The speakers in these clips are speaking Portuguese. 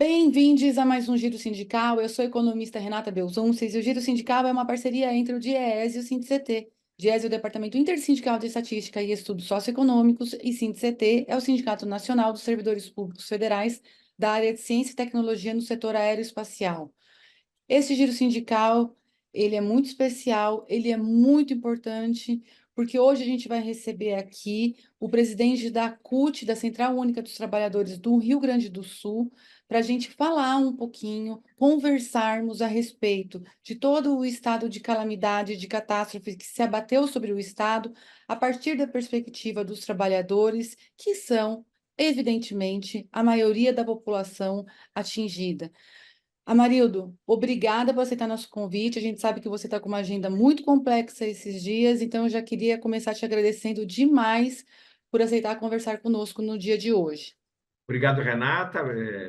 Bem-vindos a mais um Giro Sindical. Eu sou a economista Renata Belzunces e o Giro Sindical é uma parceria entre o DIEESE e o SINDIC-CT. DIEESE é o Departamento Intersindical de Estatística e Estudos Socioeconômicos e SINDIC-CT é o Sindicato Nacional dos Servidores Públicos Federais da área de Ciência e Tecnologia no setor aeroespacial. Esse giro sindical, ele é muito especial, ele é muito importante, porque hoje a gente vai receber aqui o presidente da CUT, da Central Única dos Trabalhadores do Rio Grande do Sul, para a gente falar um pouquinho, conversarmos a respeito de todo o estado de calamidade, de catástrofe que se abateu sobre o estado, a partir da perspectiva dos trabalhadores, que são, evidentemente, a maioria da população atingida. Amarildo, obrigada por aceitar nosso convite. A gente sabe que você está com uma agenda muito complexa esses dias, então eu já queria começar te agradecendo demais por aceitar conversar conosco no dia de hoje. Obrigado, Renata.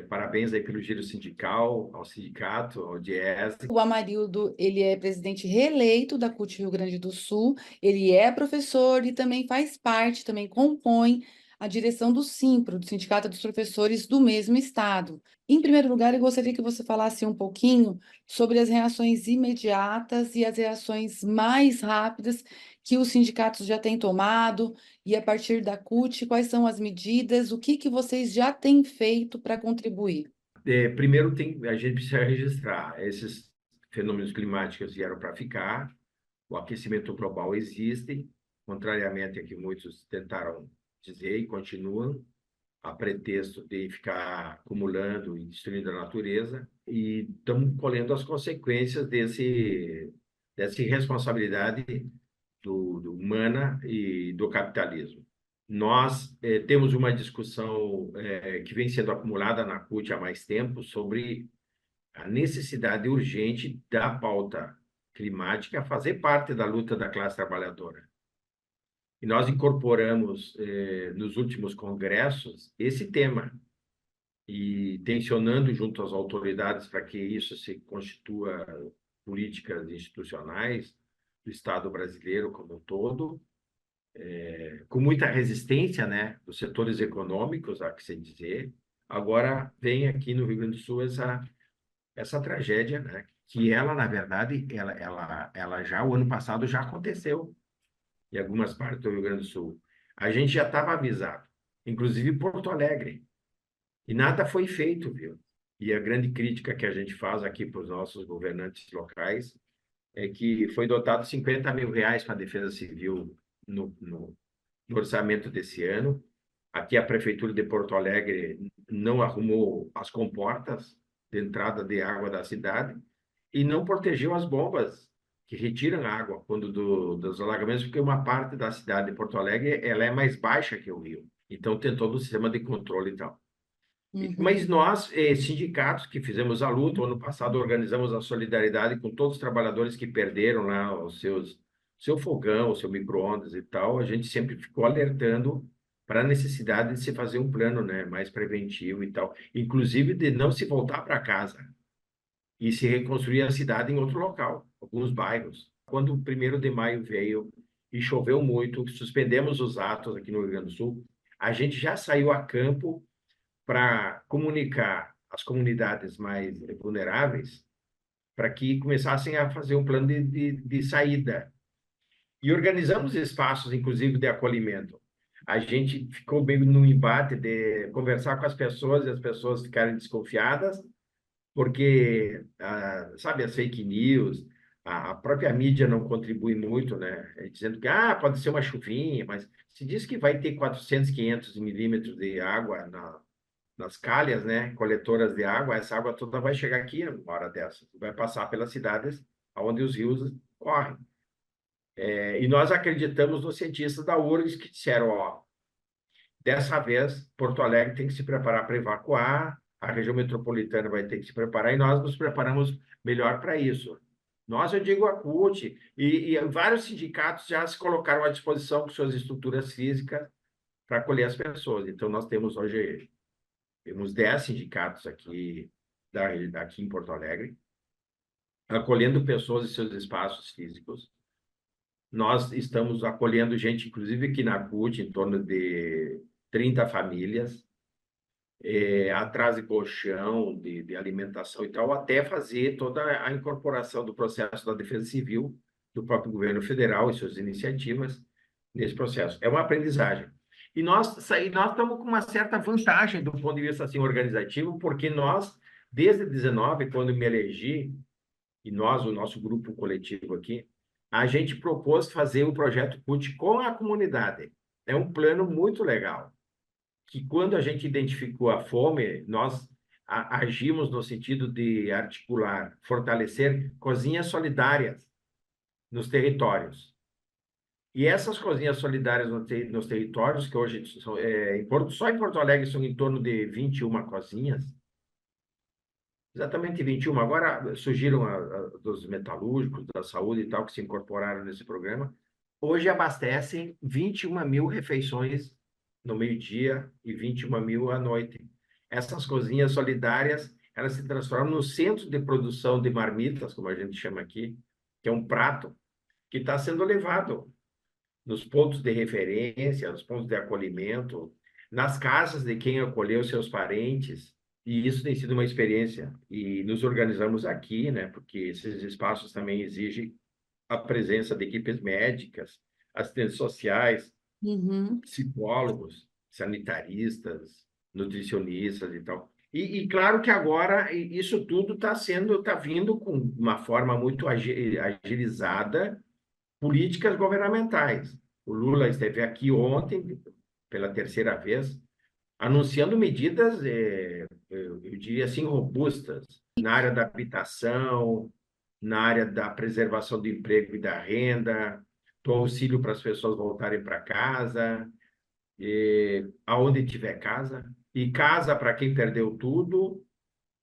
Parabéns aí pelo giro sindical, ao sindicato, ao DIEESE. O Amarildo, ele é presidente reeleito da CUT Rio Grande do Sul, ele é professor e também faz parte, também compõe a direção do SIMPRO, do Sindicato dos Professores do mesmo estado. Em primeiro lugar, eu gostaria que você falasse um pouquinho sobre as reações imediatas e as reações mais rápidas que os sindicatos já têm tomado, e a partir da CUT, quais são as medidas, o que vocês já têm feito para contribuir? Primeiro, a gente precisa registrar. Esses fenômenos climáticos vieram para ficar, o aquecimento global existe, contrariamente a que muitos tentaram dizer e continuam, a pretexto de ficar acumulando e destruindo a natureza, e estamos colhendo as consequências dessa irresponsabilidade do humana e do capitalismo. Nós temos uma discussão que vem sendo acumulada na CUT há mais tempo sobre a necessidade urgente da pauta climática fazer parte da luta da classe trabalhadora. E nós incorporamos nos últimos congressos esse tema e tensionando junto às autoridades para que isso se constitua políticas institucionais do Estado brasileiro como um todo, com muita resistência, né, dos setores econômicos, há que se dizer. Agora vem aqui no Rio Grande do Sul essa tragédia, né, que ela, na verdade, ela já, o ano passado já aconteceu em algumas partes do Rio Grande do Sul. A gente já estava avisado, inclusive Porto Alegre, e nada foi feito, viu? E a grande crítica que a gente faz aqui para os nossos governantes locais é que foi dotado R$ 50.000 para a Defesa Civil no orçamento desse ano. Aqui a Prefeitura de Porto Alegre não arrumou as comportas de entrada de água da cidade e não protegeu as bombas que retiram água dos alagamentos, porque uma parte da cidade de Porto Alegre ela é mais baixa que o rio. Então tem todo o sistema de controle e tal. Uhum. Mas nós, sindicatos que fizemos a luta, ano passado organizamos a solidariedade com todos os trabalhadores que perderam lá seu fogão, o seu micro-ondas e tal, a gente sempre ficou alertando para a necessidade de se fazer um plano, né, mais preventivo e tal, inclusive de não se voltar para casa e se reconstruir a cidade em outro local, alguns bairros. Quando o 1º de maio veio e choveu muito, suspendemos os atos aqui no Rio Grande do Sul, a gente já saiu a campo para comunicar as comunidades mais vulneráveis para que começassem a fazer um plano de saída. E organizamos espaços, inclusive, de acolhimento. A gente ficou bem no embate de conversar com as pessoas e as pessoas ficarem desconfiadas, porque, sabe, as fake news, a própria mídia não contribui muito, né? Dizendo que pode ser uma chuvinha, mas se diz que vai ter 400, 500 milímetros de água nas calhas, né, coletoras de água, essa água toda vai chegar aqui uma hora dessa, vai passar pelas cidades onde os rios correm. E nós acreditamos nos cientistas da URGS que disseram, dessa vez, Porto Alegre tem que se preparar para evacuar, a região metropolitana vai ter que se preparar, e nós nos preparamos melhor para isso. Nós, eu digo a CUT, e vários sindicatos já se colocaram à disposição com suas estruturas físicas para acolher as pessoas. Então, nós temos hoje temos 10 sindicatos aqui em Porto Alegre, acolhendo pessoas em seus espaços físicos. Nós estamos acolhendo gente, inclusive aqui na CUT, em torno de 30 famílias. atrás de colchão, de alimentação e tal, até fazer toda a incorporação do processo da Defesa Civil do próprio governo federal e suas iniciativas nesse processo. É uma aprendizagem. E nós estamos com uma certa vantagem do ponto de vista assim, organizativo, porque nós, desde 19, quando me elegi, e nós, o nosso grupo coletivo aqui, a gente propôs fazer o projeto CUT com a comunidade. É um plano muito legal, que quando a gente identificou a fome, nós agimos no sentido de articular, fortalecer cozinhas solidárias nos territórios. E essas cozinhas solidárias nos territórios, que hoje são, só em Porto Alegre são em torno de 21 cozinhas, exatamente 21. Agora surgiram dos metalúrgicos, da saúde e tal, que se incorporaram nesse programa. Hoje abastecem 21.000 refeições no meio-dia e 21.000 à noite. Essas cozinhas solidárias, elas se transformam no centro de produção de marmitas, como a gente chama aqui, que é um prato que está sendo levado nos pontos de referência, nos pontos de acolhimento, nas casas de quem acolheu seus parentes. E isso tem sido uma experiência. E nos organizamos aqui, né, porque esses espaços também exigem a presença de equipes médicas, assistentes sociais, Uhum. psicólogos, sanitaristas, nutricionistas e tal. E claro que agora isso tudo está vindo com uma forma muito agilizada, políticas governamentais. O Lula esteve aqui ontem, pela terceira vez, anunciando medidas, eu diria assim, robustas, na área da habitação, na área da preservação do emprego e da renda, do auxílio para as pessoas voltarem para casa, aonde tiver casa, e casa para quem perdeu tudo,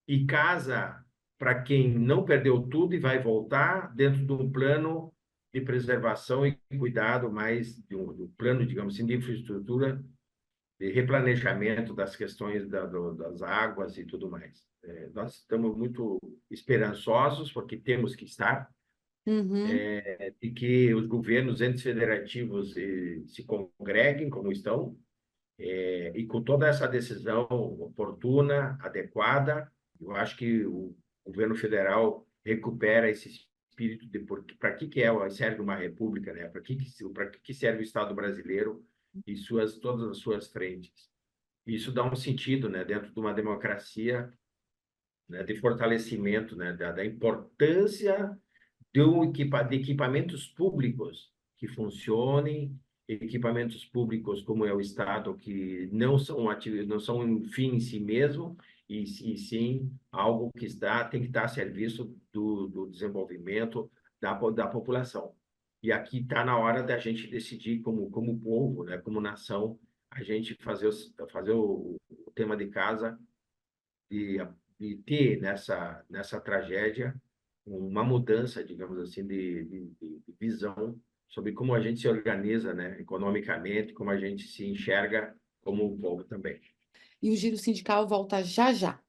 e casa para quem não perdeu tudo e vai voltar dentro de um plano de preservação e cuidado mais de um plano, digamos assim, de infraestrutura, de replanejamento das questões das águas e tudo mais. Nós estamos muito esperançosos, porque temos que estar, Uhum. de que os governos entes federativos se congreguem como estão, e com toda essa decisão oportuna, adequada, eu acho que o governo federal recupera esse espírito de para serve uma república, né? Para que serve o Estado brasileiro e todas as suas frentes. Isso dá um sentido, né, dentro de uma democracia, né, de fortalecimento, né, da importância de equipamentos públicos que funcionem, equipamentos públicos como é o Estado, que não são um fim em si mesmo, e sim algo que tem que estar a serviço do desenvolvimento da população. E aqui está na hora da gente decidir como povo, né, como nação, a gente fazer o tema de casa e, e ter nessa tragédia uma mudança, digamos assim, de visão sobre como a gente se organiza, né, economicamente, como a gente se enxerga como um povo também. E o Giro Sindical volta já já.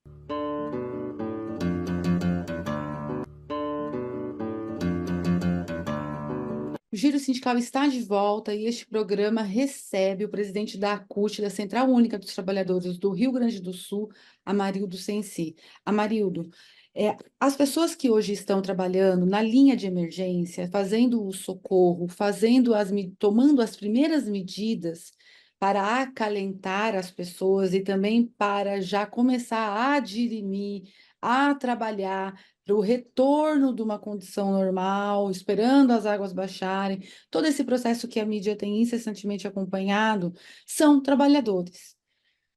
O Giro Sindical está de volta e este programa recebe o presidente da CUT, da Central Única dos Trabalhadores do Rio Grande do Sul, Amarildo Sensi. Amarildo, as pessoas que hoje estão trabalhando na linha de emergência, fazendo o socorro, tomando as primeiras medidas para acalentar as pessoas e também para já começar a dirimir, a trabalhar para o retorno de uma condição normal, esperando as águas baixarem, todo esse processo que a mídia tem incessantemente acompanhado, são trabalhadores.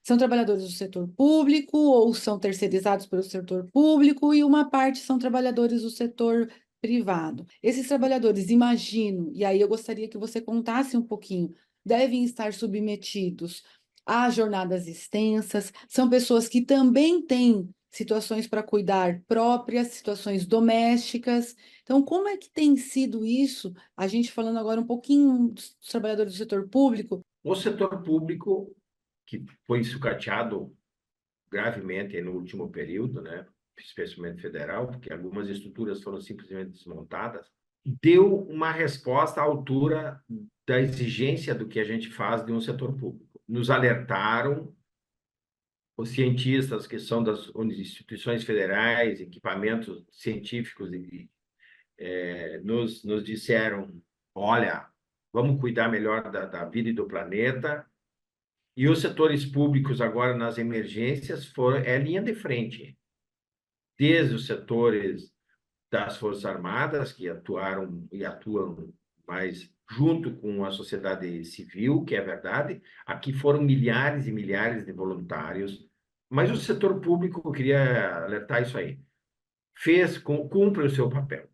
São trabalhadores do setor público ou são terceirizados pelo setor público e uma parte são trabalhadores do setor privado. Esses trabalhadores, imagino, e aí eu gostaria que você contasse um pouquinho, devem estar submetidos a jornadas extensas, são pessoas que também têm situações para cuidar próprias, situações domésticas. Então, como é que tem sido isso? A gente falando agora um pouquinho dos trabalhadores do setor público. O setor público, que foi sucateado gravemente no último período, né, especialmente federal, porque algumas estruturas foram simplesmente desmontadas, deu uma resposta à altura da exigência do que a gente faz de um setor público. Nos alertaram os cientistas que são das instituições federais, equipamentos científicos, nos disseram, olha, vamos cuidar melhor da vida e do planeta. E os setores públicos agora nas emergências é linha de frente, desde os setores das Forças Armadas, que atuaram e atuam mais junto com a sociedade civil, que é verdade. Aqui foram milhares e milhares de voluntários, mas o setor público, eu queria alertar isso aí, cumpre o seu papel.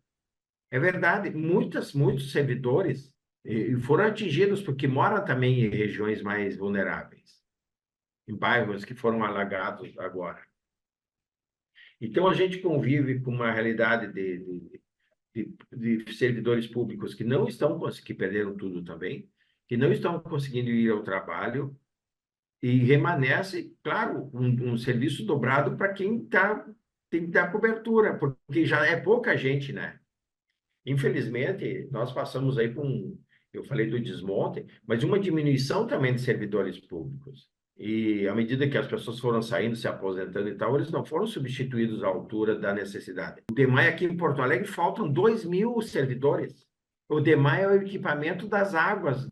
É verdade, muitos servidores foram atingidos porque moram também em regiões mais vulneráveis, em bairros que foram alagados agora. Então, a gente convive com uma realidade de servidores públicos que não estão, que perderam tudo também, que não estão conseguindo ir ao trabalho, e remanesce, claro, um serviço dobrado para quem tem que dar cobertura, porque já é pouca gente, né? Infelizmente, nós passamos aí eu falei do desmonte, mas uma diminuição também de servidores públicos. E à medida que as pessoas foram saindo, se aposentando e tal, eles não foram substituídos à altura da necessidade. O DEMAI aqui em Porto Alegre faltam 2.000 servidores. O DEMAI é o equipamento das águas,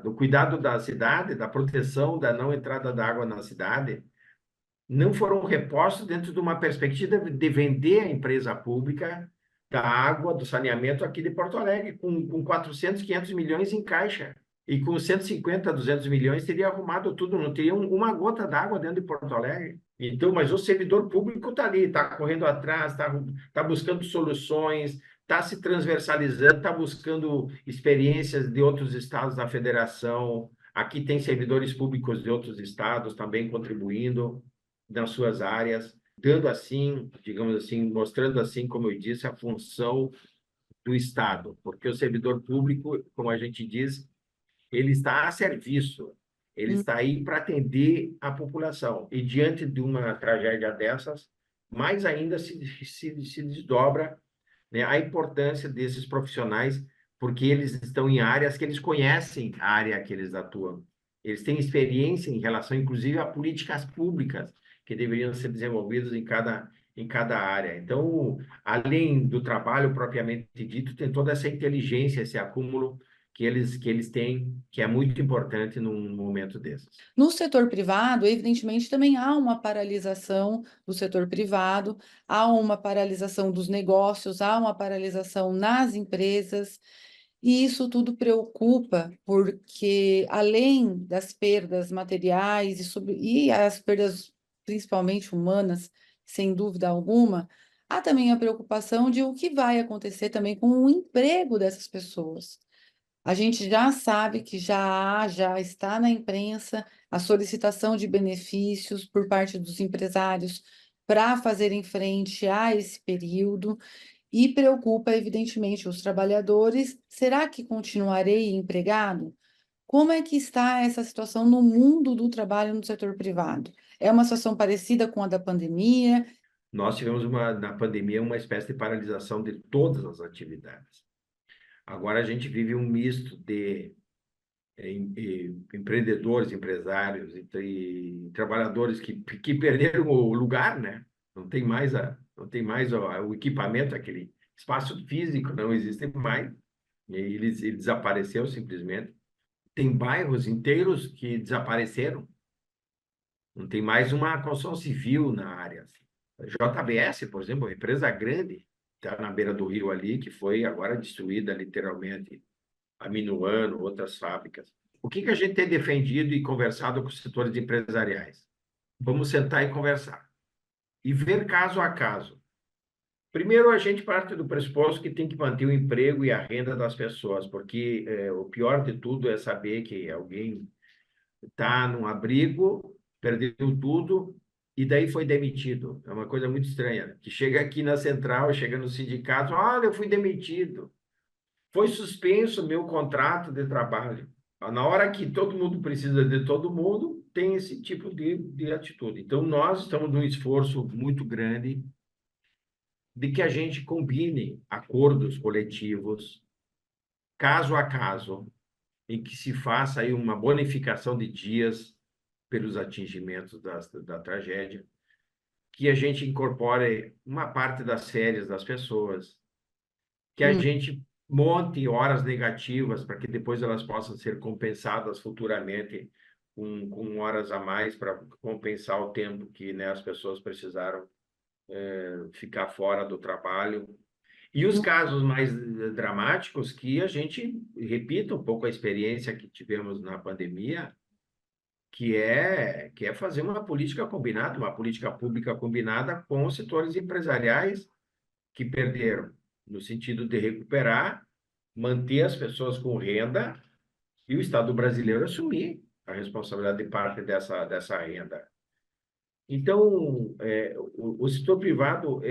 do cuidado da cidade, da proteção da não entrada da água na cidade. Não foram repostos dentro de uma perspectiva de vender a empresa pública da água, do saneamento aqui de Porto Alegre, com 400, 500 milhões em caixa. E com 150, 200 milhões teria arrumado tudo, não teria uma gota d'água dentro de Porto Alegre. Então, mas o servidor público está ali, está correndo atrás, está buscando soluções, está se transversalizando, está buscando experiências de outros estados da federação. Aqui tem servidores públicos de outros estados também contribuindo nas suas áreas, dando assim, digamos assim, mostrando assim, como eu disse, a função do Estado, porque o servidor público, como a gente diz, ele está a serviço, ele está aí para atender a população. E diante de uma tragédia dessas, mais ainda se desdobra, né, a importância desses profissionais, porque eles estão em áreas que eles conhecem a área que eles atuam. Eles têm experiência em relação, inclusive, a políticas públicas que deveriam ser desenvolvidas em cada área. Então, além do trabalho propriamente dito, tem toda essa inteligência, esse acúmulo que eles têm, que é muito importante num momento desses. No setor privado, evidentemente, também há uma paralisação do setor privado, há uma paralisação dos negócios, há uma paralisação nas empresas, e isso tudo preocupa, porque além das perdas materiais e as perdas principalmente humanas, sem dúvida alguma, há também a preocupação de o que vai acontecer também com o emprego dessas pessoas. A gente já sabe que já está na imprensa a solicitação de benefícios por parte dos empresários para fazerem frente a esse período e preocupa, evidentemente, os trabalhadores. Será que continuarei empregado? Como é que está essa situação no mundo do trabalho no setor privado? É uma situação parecida com a da pandemia? Nós tivemos na pandemia uma espécie de paralisação de todas as atividades. Agora a gente vive um misto de empreendedores, empresários e trabalhadores que perderam o lugar, né? Não tem mais o equipamento, aquele espaço físico não existe mais. E aí ele desapareceu simplesmente. Tem bairros inteiros que desapareceram. Não tem mais uma construção civil na área. JBS, por exemplo, uma empresa grande, está na beira do rio ali, que foi agora destruída literalmente. A Minuano, outras fábricas. O que a gente tem defendido e conversado com os setores empresariais? Vamos sentar e conversar. E ver caso a caso. Primeiro, a gente parte do pressuposto que tem que manter o emprego e a renda das pessoas, porque o pior de tudo é saber que alguém está num abrigo, perdeu tudo e daí foi demitido. É uma coisa muito estranha, que chega aqui na central, chega no sindicato, olha, eu fui demitido. Foi suspenso o meu contrato de trabalho. Na hora que todo mundo precisa de todo mundo, tem esse tipo de atitude. Então, nós estamos num esforço muito grande de que a gente combine acordos coletivos, caso a caso, em que se faça aí uma bonificação de dias pelos atingimentos da tragédia, que a gente incorpore uma parte das férias das pessoas, que a Hum, gente monte horas negativas para que depois elas possam ser compensadas futuramente com horas a mais para compensar o tempo que, né, as pessoas precisaram ficar fora do trabalho. E os hum, casos mais dramáticos, que a gente repita um pouco a experiência que tivemos na pandemia, que é fazer uma política combinada, uma política pública combinada com os setores empresariais que perderam, no sentido de recuperar, manter as pessoas com renda e o Estado brasileiro assumir a responsabilidade de parte dessa renda. Então, o setor privado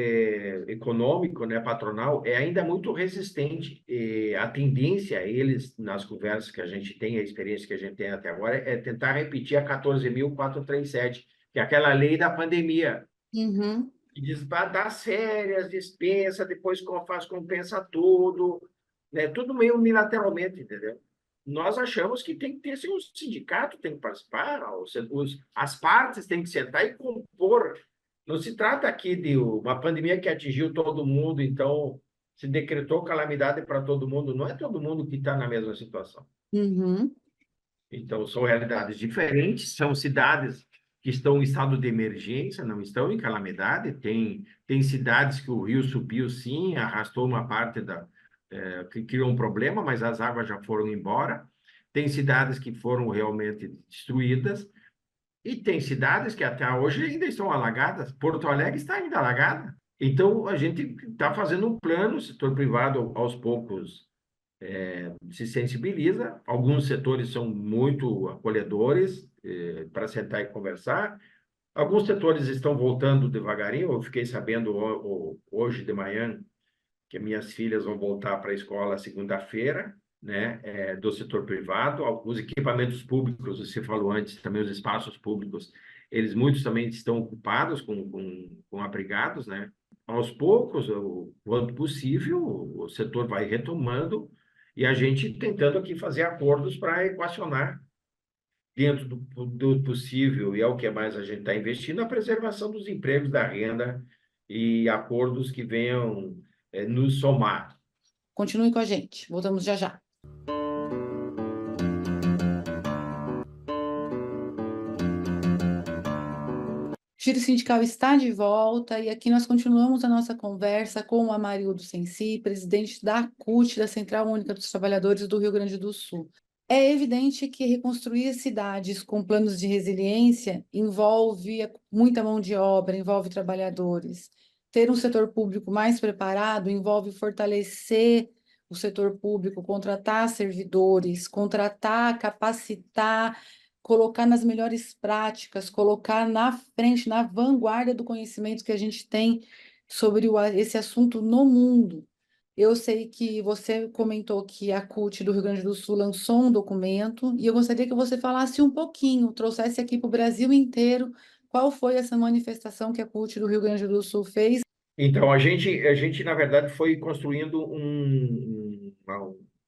econômico, né, patronal, é ainda muito resistente. E a tendência, eles, nas conversas que a gente tem, a experiência que a gente tem até agora, é tentar repetir a 14.437, que é aquela lei da pandemia, uhum, que diz, vai dar férias, dispensa, depois faz compensa tudo, né? Tudo meio unilateralmente, entendeu? Nós achamos que tem que ter assim, um sindicato, tem que participar, as partes têm que sentar e compor. Não se trata aqui de uma pandemia que atingiu todo mundo, então se decretou calamidade para todo mundo. Não é todo mundo que está na mesma situação. uhum. Então, são realidades diferentes, são cidades que estão em estado de emergência, não estão em calamidade. Tem cidades que o rio subiu, sim, arrastou uma parte que criou um problema, mas as águas já foram embora. Tem cidades que foram realmente destruídas, e tem cidades que até hoje ainda estão alagadas. Porto Alegre está ainda alagada. Então, a gente está fazendo um plano, o setor privado, aos poucos, se sensibiliza. Alguns setores são muito acolhedores para sentar e conversar. Alguns setores estão voltando devagarinho. Eu fiquei sabendo hoje de manhã que minhas filhas vão voltar para a escola segunda-feira, né, do setor privado. Os equipamentos públicos, você falou antes, também os espaços públicos, eles muitos também estão ocupados com abrigados, né? Aos poucos, quanto possível, o setor vai retomando e a gente tentando aqui fazer acordos para equacionar dentro do possível, e é o que mais a gente está investindo, a preservação dos empregos, da renda e acordos que venham nos somar. Continue com a gente. Voltamos já já. Giro Sindical está de volta e aqui nós continuamos a nossa conversa com a Marildo Sensi, presidente da CUT, da Central Única dos Trabalhadores do Rio Grande do Sul. É evidente que reconstruir cidades com planos de resiliência envolve muita mão de obra, envolve trabalhadores. Ter um setor público mais preparado envolve fortalecer o setor público, contratar servidores, contratar, capacitar, colocar nas melhores práticas, colocar na frente, na vanguarda do conhecimento que a gente tem sobre esse assunto no mundo. Eu sei que você comentou que a CUT do Rio Grande do Sul lançou um documento e eu gostaria que você falasse um pouquinho, trouxesse aqui para o Brasil inteiro qual foi essa manifestação que a CUT do Rio Grande do Sul fez. Então, a gente, na verdade, foi construindo um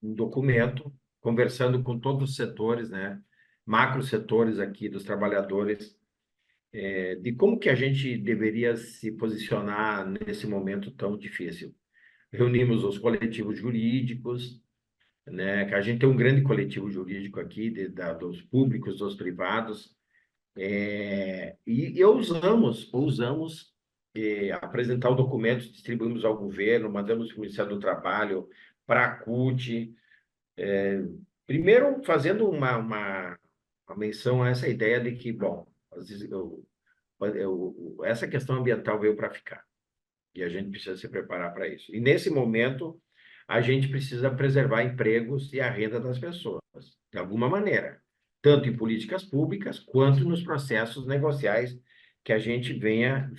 documento, conversando com todos os setores, né? Macro setores aqui dos trabalhadores, de como que a gente deveria se posicionar nesse momento tão difícil. Reunimos os coletivos jurídicos, né? Que a gente tem um grande coletivo jurídico aqui, dos públicos, dos privados, e ousamos apresentar o documento, distribuímos ao governo, mandamos para o Ministério do Trabalho, para a CUT, primeiro fazendo uma menção a essa ideia de que, bom, às vezes essa questão ambiental veio para ficar. E a gente precisa se preparar para isso. E nesse momento, a gente precisa preservar empregos e a renda das pessoas, de alguma maneira, tanto em políticas públicas quanto nos processos negociais que a gente venha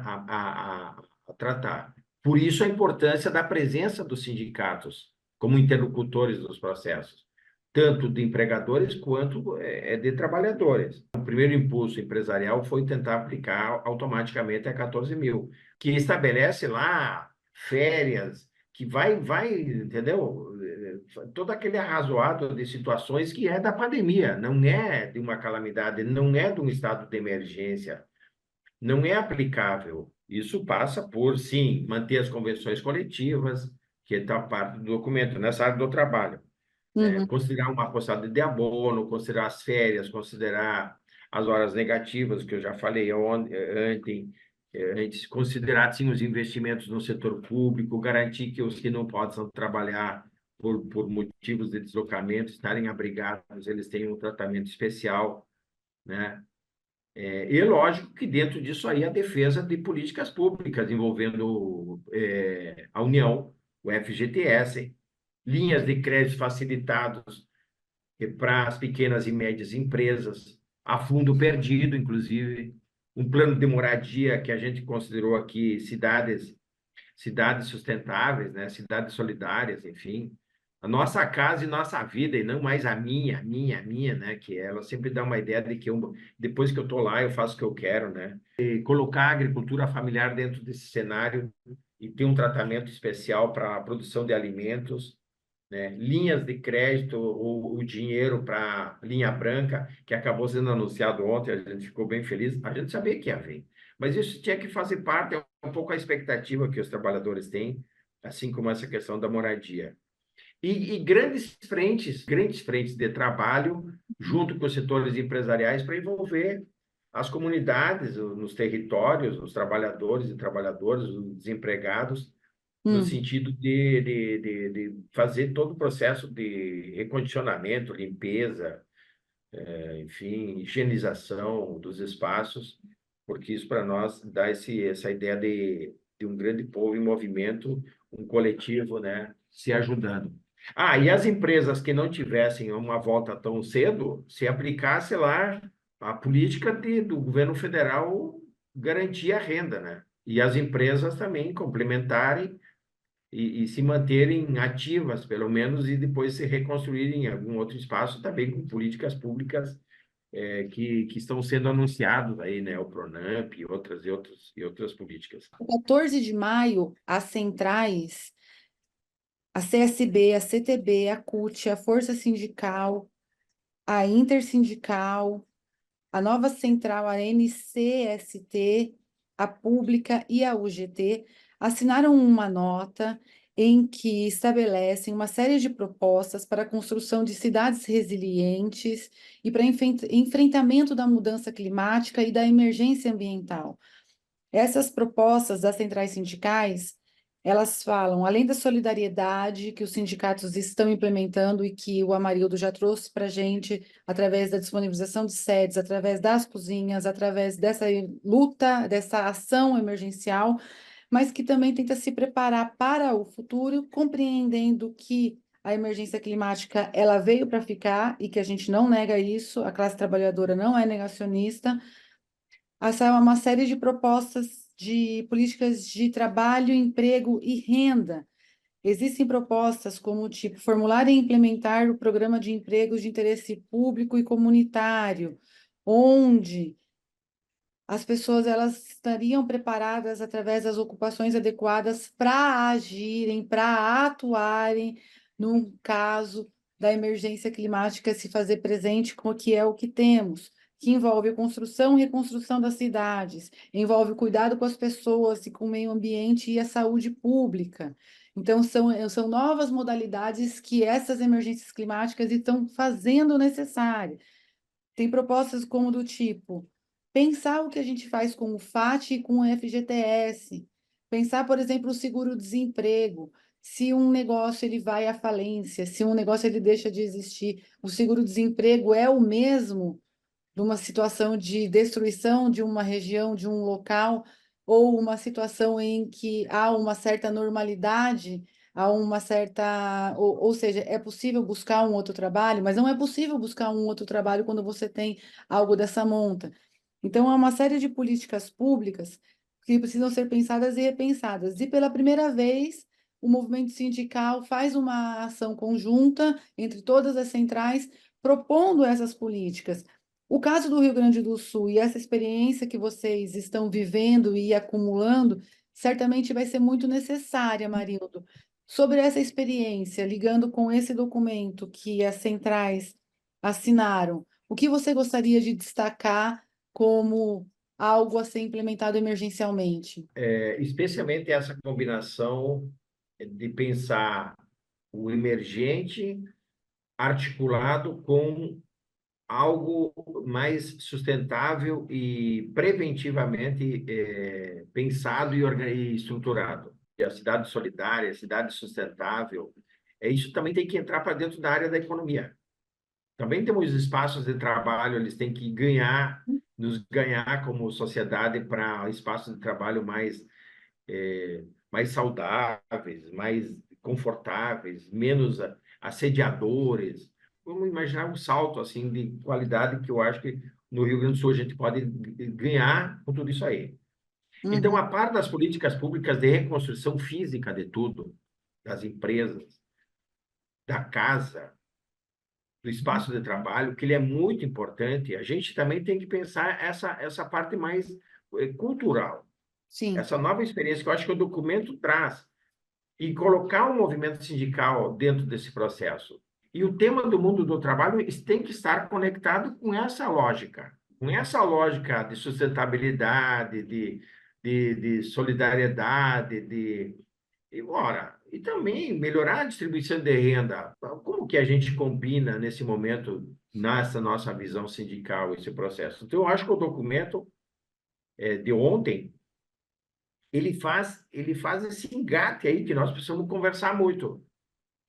a tratar. Por isso, a importância da presença dos sindicatos como interlocutores dos processos, tanto de empregadores quanto de trabalhadores. O primeiro impulso empresarial foi tentar aplicar automaticamente a 14.000, que estabelece lá férias, que vai, entendeu? todo aquele arrazoado de situações que é da pandemia, não é de uma calamidade, não é de um estado de emergência, não é aplicável. Isso passa por, sim, manter as convenções coletivas, que está parte do documento, nessa área do trabalho, né? Uhum. Considerar uma postada de abono, considerar as férias, considerar as horas negativas, que eu já falei ontem, antes, considerar, sim, os investimentos no setor público, garantir que os que não possam trabalhar por motivos de deslocamento, estarem abrigados, eles tenham um tratamento especial, né? E lógico que dentro disso aí a defesa de políticas públicas envolvendo a União, o FGTS, linhas de crédito facilitados para as pequenas e médias empresas, a fundo perdido, inclusive, um plano de moradia que a gente considerou aqui cidades sustentáveis, né? Cidades solidárias, enfim. A nossa casa e nossa vida, e não mais a minha, né? Que ela sempre dá uma ideia de que depois que eu estou lá, eu faço o que eu quero, né? E colocar a agricultura familiar dentro desse cenário e ter um tratamento especial para a produção de alimentos, né? Linhas de crédito, o dinheiro para linha branca, que acabou sendo anunciado ontem, a gente ficou bem feliz. A gente sabia que ia vir, mas isso tinha que fazer parte, é um pouco a expectativa que os trabalhadores têm, assim como essa questão da moradia. E grandes frentes de trabalho, junto com os setores empresariais, para envolver as comunidades, nos territórios, os trabalhadores e trabalhadoras, os desempregados, no Hum. sentido de fazer todo o processo de recondicionamento, limpeza, enfim, higienização dos espaços, porque isso para nós dá essa ideia de um grande povo em movimento, um coletivo, né, se ajudando. Ah, e as empresas que não tivessem uma volta tão cedo, se aplicasse lá a política do governo federal garantir a renda, né? E as empresas também complementarem e se manterem ativas, pelo menos, e depois se reconstruírem em algum outro espaço, também com políticas públicas que estão sendo anunciados aí, né? O Pronamp e outras políticas. 14 de maio, as centrais, a CSB, a CTB, a CUT, a Força Sindical, a Intersindical, a nova central, a NCST, a Pública e a UGT, assinaram uma nota em que estabelecem uma série de propostas para a construção de cidades resilientes e para enfrentamento da mudança climática e da emergência ambiental. Essas propostas das centrais sindicais, elas falam, além da solidariedade que os sindicatos estão implementando e que o Amarildo já trouxe para a gente, através da disponibilização de sedes, através das cozinhas, através dessa luta, dessa ação emergencial, mas que também tenta se preparar para o futuro, compreendendo que a emergência climática ela veio para ficar e que a gente não nega isso, a classe trabalhadora não é negacionista. Essa é uma série de propostas de políticas de trabalho, emprego e renda. Existem propostas como, tipo, formular e implementar o programa de empregos de interesse público e comunitário, onde as pessoas elas estariam preparadas através das ocupações adequadas para agirem, para atuarem num caso da emergência climática se fazer presente com o que é o que temos, que envolve a construção e reconstrução das cidades, envolve o cuidado com as pessoas e com o meio ambiente e a saúde pública. Então, são novas modalidades que essas emergências climáticas estão fazendo necessárias. Tem propostas como do tipo pensar o que a gente faz com o FAT e com o FGTS, pensar, por exemplo, o seguro-desemprego, se um negócio ele vai à falência, se um negócio ele deixa de existir, o seguro-desemprego é o mesmo numa situação de destruição de uma região, de um local, ou uma situação em que há uma certa normalidade, há uma certa. Ou seja, é possível buscar um outro trabalho, mas não é possível buscar um outro trabalho quando você tem algo dessa monta. Então, há uma série de políticas públicas que precisam ser pensadas e repensadas. E pela primeira vez, o movimento sindical faz uma ação conjunta entre todas as centrais, propondo essas políticas. O caso do Rio Grande do Sul e essa experiência que vocês estão vivendo e acumulando, certamente vai ser muito necessária, Marildo. Sobre essa experiência, ligando com esse documento que as centrais assinaram, o que você gostaria de destacar como algo a ser implementado emergencialmente? Especialmente essa combinação de pensar o emergente articulado com algo mais sustentável e preventivamente pensado e estruturado. E a cidade solidária, a cidade sustentável, isso também tem que entrar para dentro da área da economia. Também temos espaços de trabalho, eles têm que ganhar, nos ganhar como sociedade para espaços de trabalho mais saudáveis, mais confortáveis, menos assediadores. Vamos imaginar um salto assim de qualidade que eu acho que no Rio Grande do Sul a gente pode ganhar com tudo isso aí. Então, Uhum, a par das políticas públicas de reconstrução física de tudo, das empresas, da casa, do espaço de trabalho, que ele é muito importante, a gente também tem que pensar essa parte mais cultural, sim. essa nova experiência que eu acho que o documento traz, e colocar o movimento sindical dentro desse processo. E o tema do mundo do trabalho tem que estar conectado com essa lógica de sustentabilidade, de solidariedade, e também melhorar a distribuição de renda. Como que a gente combina nesse momento, nessa nossa visão sindical, esse processo? Então, eu acho que o documento de ontem, ele faz esse engate aí que nós precisamos conversar muito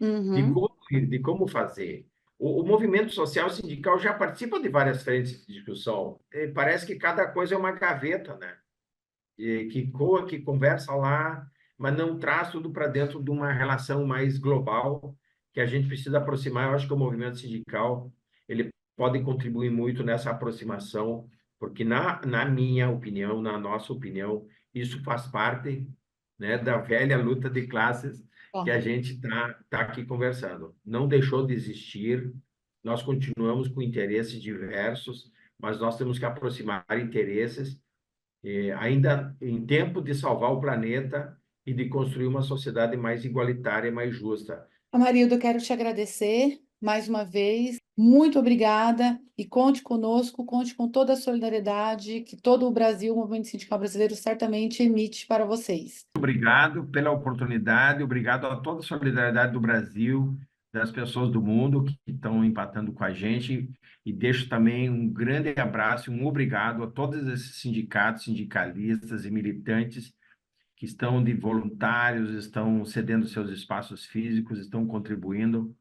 Uhum, de como fazer. O movimento social sindical já participa de várias frentes de discussão. Parece que cada coisa é uma gaveta, né? Que coa, que conversa lá, mas não traz tudo para dentro de uma relação mais global que a gente precisa aproximar. Eu acho que o movimento sindical ele pode contribuir muito nessa aproximação, porque na minha opinião, na nossa opinião, isso faz parte, né, da velha luta de classes que a correto. gente tá aqui conversando. Não deixou de existir, nós continuamos com interesses diversos, mas nós temos que aproximar interesses ainda em tempo de salvar o planeta e de construir uma sociedade mais igualitária e mais justa. Amarildo, eu quero te agradecer mais uma vez. Muito obrigada e conte conosco, conte com toda a solidariedade que todo o Brasil, o movimento sindical brasileiro, certamente emite para vocês. Obrigado pela oportunidade, obrigado a toda a solidariedade do Brasil, das pessoas do mundo que estão empatando com a gente, e deixo também um grande abraço e um obrigado a todos esses sindicatos, sindicalistas e militantes que estão de voluntários, estão cedendo seus espaços físicos, estão contribuindo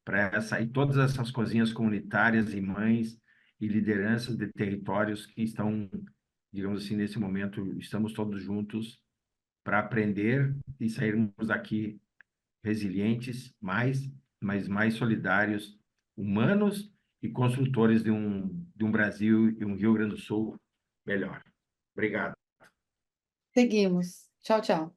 para essa e todas essas cozinhas comunitárias e mães e lideranças de territórios que estão, digamos assim, nesse momento, estamos todos juntos para aprender e sairmos daqui resilientes, mas mais solidários, humanos e construtores de um Brasil e um Rio Grande do Sul melhor. Obrigado. Seguimos. Tchau, tchau.